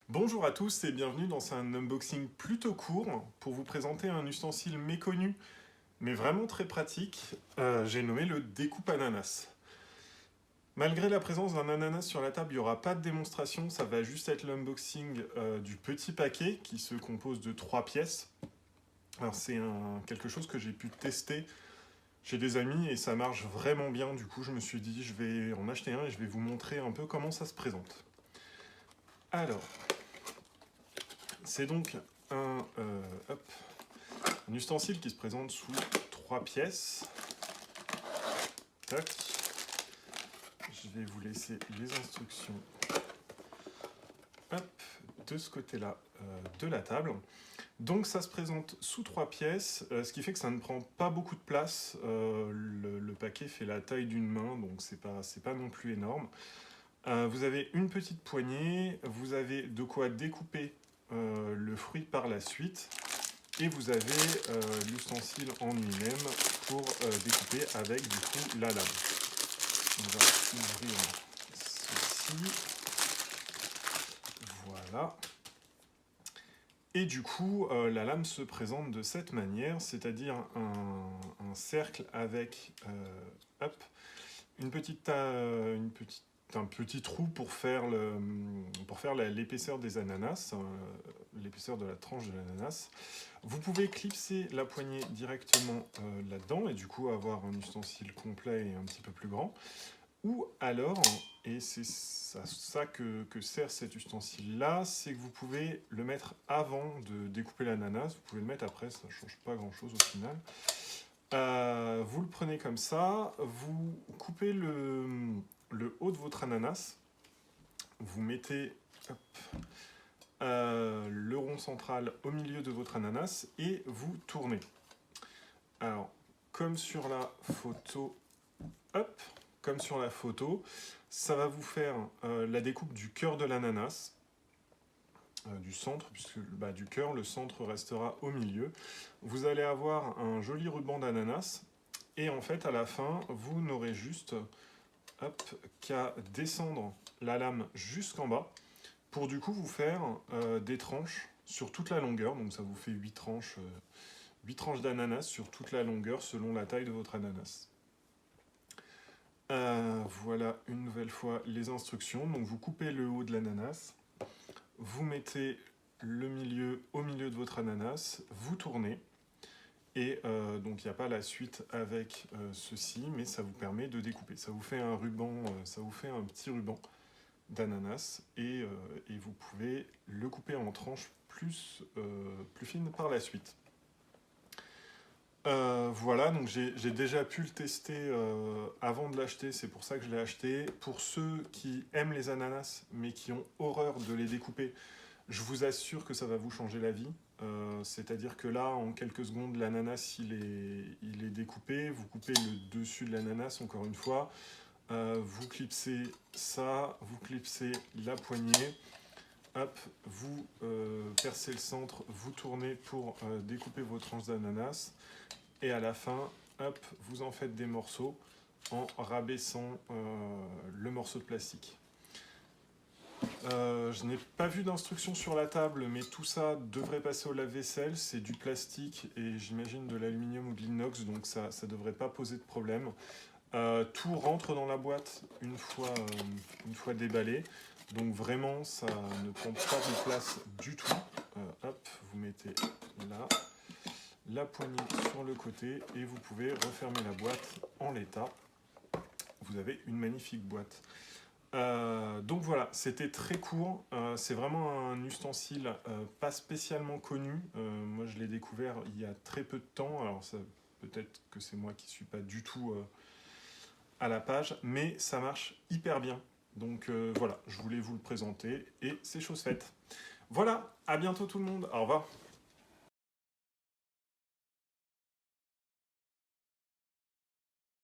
Bonjour à tous et bienvenue dans un unboxing plutôt court pour vous présenter un ustensile méconnu mais vraiment très pratique. J'ai nommé le découpe ananas. Malgré la présence d'un ananas sur la table, il n'y aura pas de démonstration, ça va juste être l'unboxing du petit paquet qui se compose de 3 pièces. Alors c'est quelque chose que j'ai pu tester chez des amis et ça marche vraiment bien, du coup je me suis dit je vais en acheter un et je vais vous montrer un peu comment ça se présente. Alors, c'est donc un ustensile qui se présente sous 3 pièces. Tac. Je vais vous laisser les instructions de ce côté-là de la table. Donc ça se présente sous 3 pièces, ce qui fait que ça ne prend pas beaucoup de place. Le paquet fait la taille d'une main, donc c'est pas non plus énorme. Vous avez une petite poignée, vous avez de quoi découper le fruit par la suite, et vous avez l'ustensile en lui-même pour découper avec du coup la lame. On va ouvrir ceci. Voilà. Et du coup, la lame se présente de cette manière, c'est-à-dire un cercle avec un petit trou pour faire l'épaisseur des ananas, l'épaisseur de la tranche de l'ananas. Vous pouvez clipser la poignée directement là-dedans et du coup avoir un ustensile complet et un petit peu plus grand. Ou alors, et c'est ça que sert cet ustensile-là, c'est que vous pouvez le mettre avant de découper l'ananas, vous pouvez le mettre après, ça ne change pas grand-chose au final. Vous le prenez comme ça, vous coupez le haut de votre ananas, vous mettez le rond central au milieu de votre ananas et vous tournez. Alors, comme sur la photo, ça va vous faire la découpe du cœur de l'ananas, du centre, puisque du cœur, le centre restera au milieu. Vous allez avoir un joli ruban d'ananas, et en fait, à la fin, vous n'aurez juste qu'à descendre la lame jusqu'en bas, pour du coup vous faire des tranches sur toute la longueur, donc ça vous fait 8 tranches d'ananas sur toute la longueur, selon la taille de votre ananas. Voilà une nouvelle fois les instructions. Donc vous coupez le haut de l'ananas, vous mettez le milieu au milieu de votre ananas, vous tournez, et donc il n'y a pas la suite avec ceci, mais ça vous permet de découper. Ça vous fait un ruban, ça vous fait un petit ruban d'ananas, et vous pouvez le couper en tranches plus fines par la suite. Voilà, donc j'ai déjà pu le tester avant de l'acheter, c'est pour ça que je l'ai acheté. Pour ceux qui aiment les ananas, mais qui ont horreur de les découper, je vous assure que ça va vous changer la vie. C'est-à-dire que là, en quelques secondes, l'ananas, il est découpé. Vous coupez le dessus de l'ananas, encore une fois. Vous clipsez ça, vous clipsez la poignée. Hop, vous percez le centre, vous tournez pour découper vos tranches d'ananas. Et à la fin, hop, vous en faites des morceaux en rabaissant le morceau de plastique. Je n'ai pas vu d'instructions sur la table, mais tout ça devrait passer au lave-vaisselle. C'est du plastique et j'imagine de l'aluminium ou de l'inox, donc ça ne devrait pas poser de problème. Tout rentre dans la boîte une fois déballé, donc vraiment ça ne prend pas de place du tout. Hop, vous mettez là la poignée sur le côté et vous pouvez refermer la boîte en l'état. Vous avez une magnifique boîte. Donc voilà, c'était très court. C'est vraiment un ustensile pas spécialement connu. Moi je l'ai découvert il y a très peu de temps. Alors peut-être que c'est moi qui ne suis pas du tout à la page, mais ça marche hyper bien. Donc voilà, je voulais vous le présenter et c'est chose faite. Voilà, à bientôt tout le monde. Au revoir.